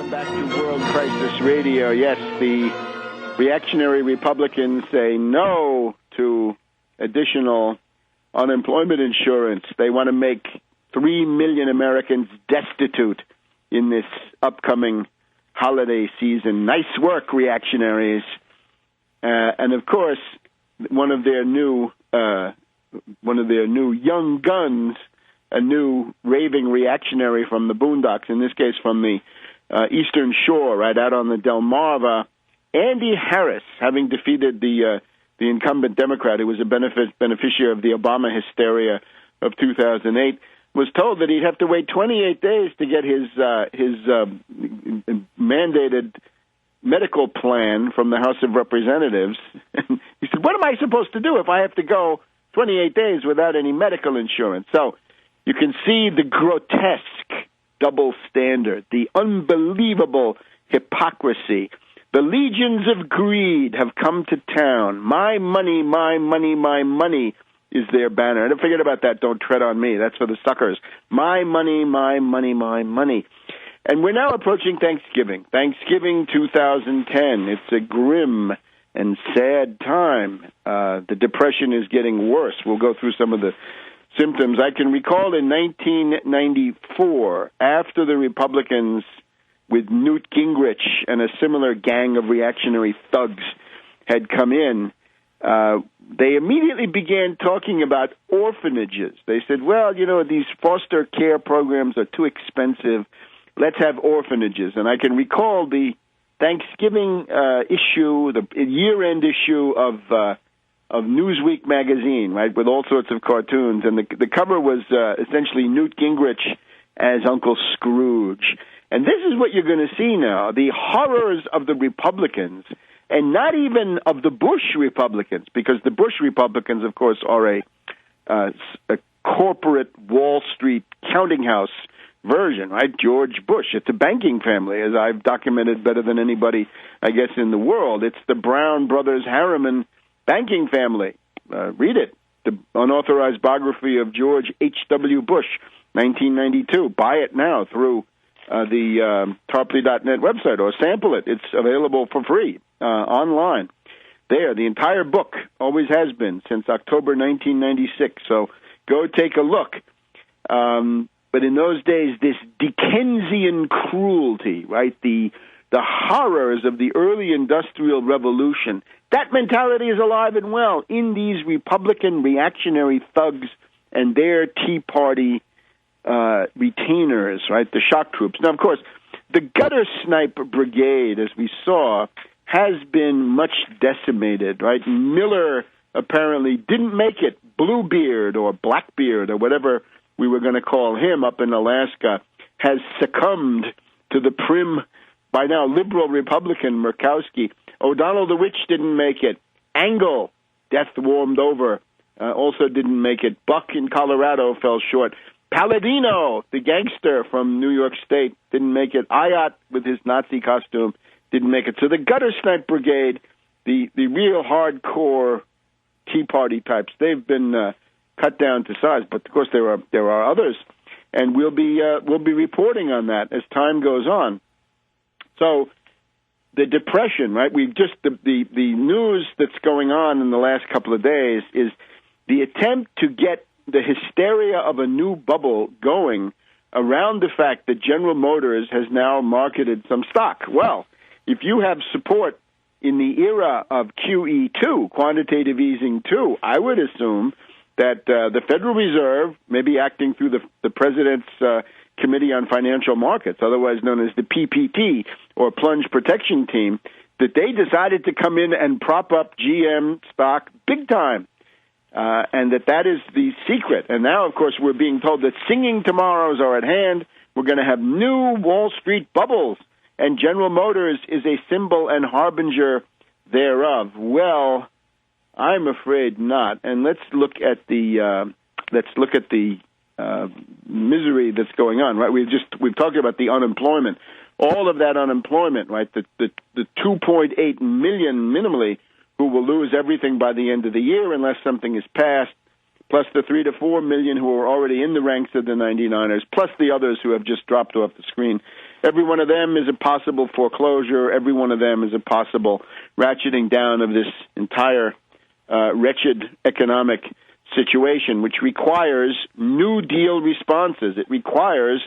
Welcome back to World Crisis Radio. Yes, the reactionary Republicans say no to additional unemployment insurance. They want to make 3 million Americans destitute in this upcoming holiday season. Nice work, reactionaries. And of course, one of their new young guns, a new raving reactionary from the boondocks, in this case from the Eastern Shore, right out on the Delmarva, Andy Harris, having defeated the incumbent Democrat who was a beneficiary of the Obama hysteria of 2008, was told that he'd have to wait 28 days to get his mandated medical plan from the House of Representatives. He said, what am I supposed to do if I have to go 28 days without any medical insurance? So you can see the grotesque double standard, the unbelievable hypocrisy. The legions of greed have come to town. My money, my money, my money is their banner. And don't forget about that. Don't tread on me. That's for the suckers. My money, my money, my money. And we're now approaching Thanksgiving. Thanksgiving 2010. It's a grim and sad time. The depression is getting worse. We'll go through some of the symptoms. I can recall in 1994, after the Republicans with Newt Gingrich and a similar gang of reactionary thugs had come in, they immediately began talking about orphanages. They said, well, you know, these foster care programs are too expensive. Let's have orphanages. And I can recall the Thanksgiving issue, the year-end issue of Newsweek magazine, right, with all sorts of cartoons. And the cover was essentially Newt Gingrich as Uncle Scrooge. And this is what you're going to see now, the horrors of the Republicans, and not even of the Bush Republicans, because the Bush Republicans, of course, are a corporate Wall Street counting house version, right? George Bush. It's a banking family, as I've documented better than anybody, I guess, in the world. It's the Brown Brothers Harriman banking family. Read it. The unauthorized biography of George H.W. Bush, 1992. Buy it now through the Tarpley.net website, or sample it. It's available for free online. There, the entire book always has been since October 1996. So go take a look. But in those days, this Dickensian cruelty, right, the horrors of the early industrial revolution, that mentality is alive and well in these Republican reactionary thugs and their Tea Party retainers, right, the shock troops. Now, of course, the gutter snipe brigade, as we saw, has been much decimated, right? Miller apparently didn't make it. Bluebeard or Blackbeard or whatever we were going to call him up in Alaska has succumbed to the prim, by now liberal Republican Murkowski. O'Donnell the Witch didn't make it. Angle, death warmed over, also didn't make it. Buck in Colorado fell short. Palladino, the gangster from New York State, didn't make it. Ayotte with his Nazi costume didn't make it. So the gutter snipe brigade, the real hardcore Tea Party types, they've been cut down to size. But of course there are others, and we'll be reporting on that as time goes on. So the depression, right? We've just the news that's going on in the last couple of days is the attempt to get the hysteria of a new bubble going around the fact that General Motors has now marketed some stock. Well, if you have support in the era of QE2, quantitative easing 2, I would assume that the Federal Reserve, maybe acting through the President's Committee on Financial Markets, otherwise known as the PPT, or Plunge Protection Team, that they decided to come in and prop up GM stock big time. And that is the secret. And now, of course, we're being told that singing tomorrows are at hand. We're going to have new Wall Street bubbles, and General Motors is a symbol and harbinger thereof. Well, I'm afraid not. And let's look at the misery that's going on. Right? We've talked about the unemployment, all of that unemployment. Right? The 2.8 million minimally who will lose everything by the end of the year unless something is passed, plus the 3 to 4 million who are already in the ranks of the 99ers, plus the others who have just dropped off the screen. Every one of them is a possible foreclosure. Every one of them is a possible ratcheting down of this entire wretched economic situation, which requires New Deal responses. It requires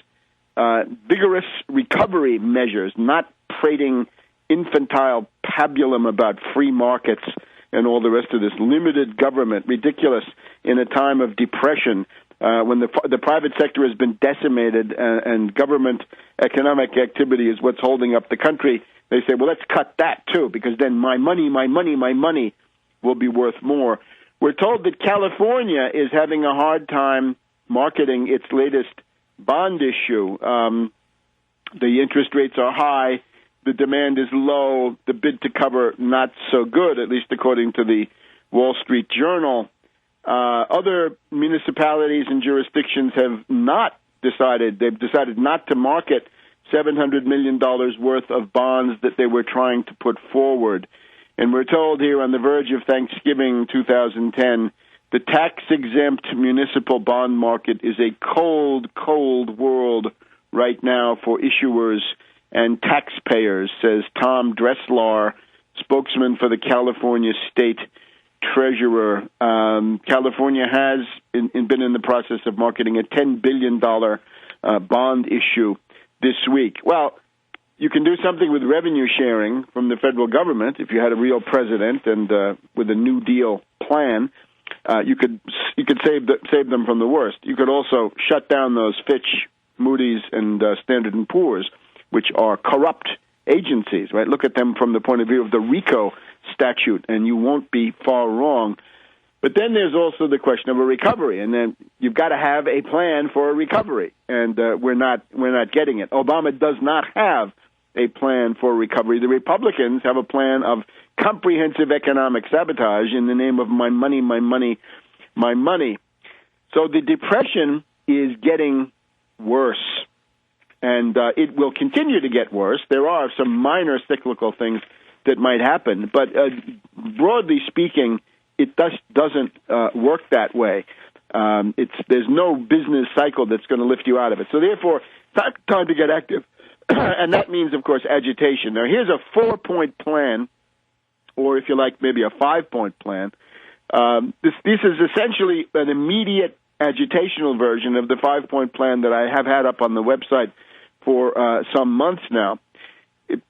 vigorous recovery measures, not prating infantile pabulum about free markets and all the rest of this limited government, ridiculous in a time of depression when the private sector has been decimated and government economic activity is what's holding up the country. They say, well, let's cut that too, because then my money will be worth more. We're told that California is having a hard time marketing its latest bond issue. The interest rates are high. The demand is low. The bid to cover not so good, at least according to the Wall Street Journal. Other municipalities and jurisdictions have not decided. They've decided not to market $700 million worth of bonds that they were trying to put forward. And we're told here on the verge of Thanksgiving 2010, the tax-exempt municipal bond market is a cold, cold world right now for issuers and taxpayers, says Tom Dresslar, spokesman for the California State Treasurer. California has been in the process of marketing a $10 billion bond issue this week. Well, you can do something with revenue sharing from the federal government if you had a real president and with a New Deal plan. You could save them from the worst. You could also shut down those Fitch, Moody's, and Standard & Poor's, which are corrupt agencies, right? Look at them from the point of view of the RICO statute, and you won't be far wrong. But then there's also the question of a recovery, and then you've got to have a plan for a recovery, and we're not getting it. Obama does not have a plan for recovery. The Republicans have a plan of comprehensive economic sabotage in the name of my money, my money, my money. So the depression is getting worse, and it will continue to get worse. There are some minor cyclical things that might happen, but broadly speaking, it doesn't work that way. There's no business cycle that's going to lift you out of it. So therefore, it's time to get active. And that means, of course, agitation. Now, here's a 4-point plan, or if you like, maybe a 5-point plan. This is essentially an immediate agitational version of the 5-point plan that I have had up on the website for some months now,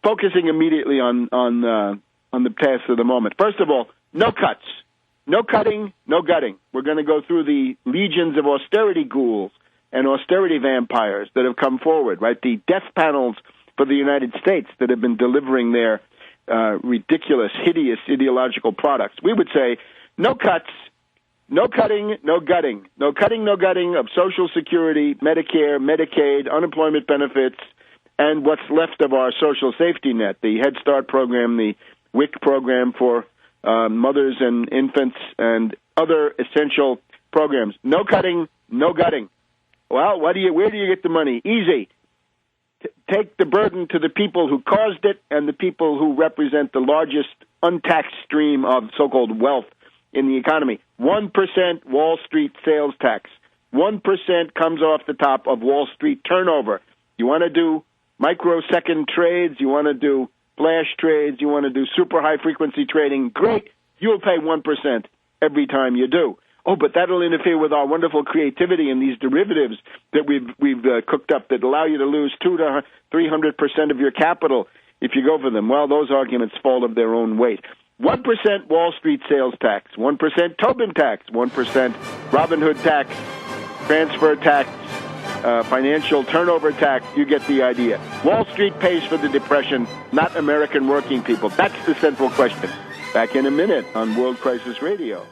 focusing immediately on the tasks of the moment. First of all, no cuts. No cutting, no gutting. We're going to go through the legions of austerity ghouls and austerity vampires that have come forward, right? The death panels for the United States that have been delivering their ridiculous, hideous ideological products. We would say no cuts, no cutting, no gutting. No cutting, no gutting of Social Security, Medicare, Medicaid, unemployment benefits, and what's left of our social safety net, the Head Start program, the WIC program for mothers and infants, and other essential programs. No cutting, no gutting. Well, where do you get the money? Easy. Take the burden to the people who caused it and the people who represent the largest untaxed stream of so-called wealth in the economy. 1% Wall Street sales tax. 1% comes off the top of Wall Street turnover. You want to do microsecond trades, you want to do flash trades, you want to do super high-frequency trading, great. You'll pay 1% every time you do. Oh, but that'll interfere with our wonderful creativity and these derivatives that we've cooked up that allow you to lose 200 to 300% of your capital if you go for them. Well, those arguments fall of their own weight. 1% Wall Street sales tax, 1% Tobin tax, 1% Robin Hood tax, transfer tax, financial turnover tax. You get the idea. Wall Street pays for the depression, not American working people. That's the central question. Back in a minute on World Crisis Radio.